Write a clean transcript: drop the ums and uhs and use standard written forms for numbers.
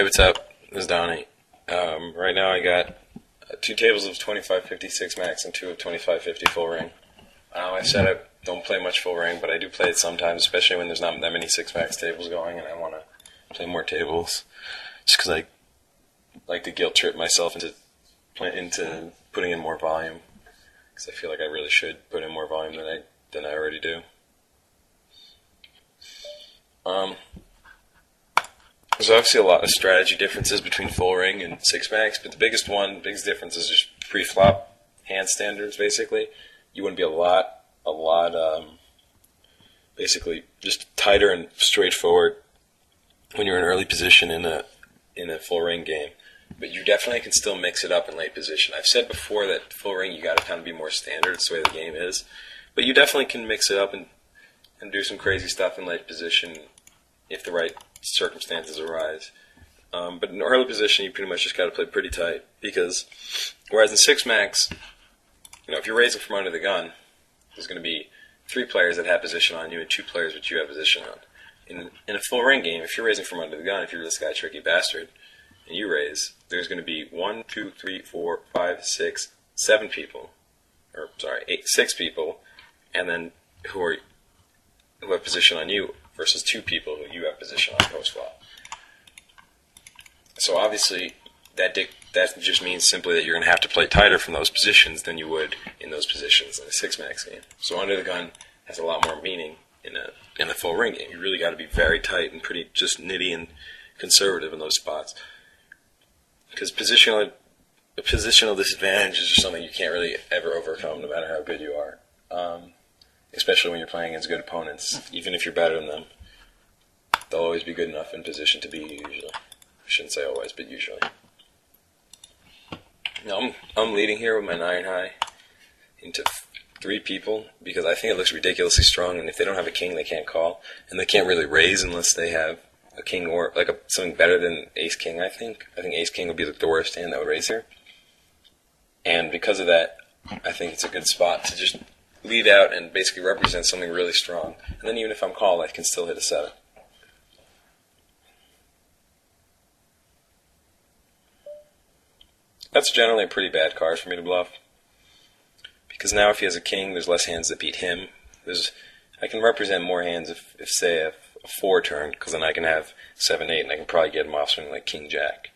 Hey, what's up? This is Donnie. Right now I got two tables of 25-56 max and two of 25-50 full ring. I said I don't play much full ring, but I do play it sometimes, especially when there's not that many 6 max tables going and I want to play more tables. Just because I like to guilt trip myself into putting in more volume. Because I feel like I really should put in more volume than I already do. There's obviously a lot of strategy differences between full ring and 6 max, but the biggest difference is just pre-flop hand standards. Basically, you want to be basically just tighter and straightforward when you're in early position in a full ring game. But you definitely can still mix it up in late position. I've said before that full ring you got to kind of be more standard. It's the way the game is, but you definitely can mix it up and do some crazy stuff in late position if the right circumstances arise. But in early position, you pretty much just got to play pretty tight, because whereas in 6 max, if you're raising from under the gun, there's going to be 3 players that have position on you and 2 players that you have position on. In a full ring game, if you're raising from under the gun, if you're this guy tricky bastard, and you raise, there's going to be 1, 2, 3, 4, 5, 6, 7 people, 6 people, and then who have position on you versus 2 people who you have position on post flop. So obviously that just means simply that you're going to have to play tighter from those positions than you would in those positions in a 6 max game. So under the gun has a lot more meaning in a full ring game. You really got to be very tight and pretty just nitty and conservative in those spots, because positional disadvantage is just something you can't really ever overcome, no matter how good you are. Especially when you're playing against good opponents. Even if you're better than them, they'll always be good enough in position to beat you, usually. I shouldn't say always, but usually. Now, I'm leading here with my 9 high into 3 people, because I think it looks ridiculously strong, and if they don't have a king, they can't call. And they can't really raise unless they have a king or something better than ace-king, I think. I think ace-king would be the worst hand that would raise here. And because of that, I think it's a good spot to just lead out and basically represent something really strong. And then even if I'm called, I can still hit a 7. That's generally a pretty bad card for me to bluff, because now if he has a king, there's less hands that beat him. I can represent more hands if say, a 4 turn, because then I can have 7, 8, and I can probably get him off swing like king, jack.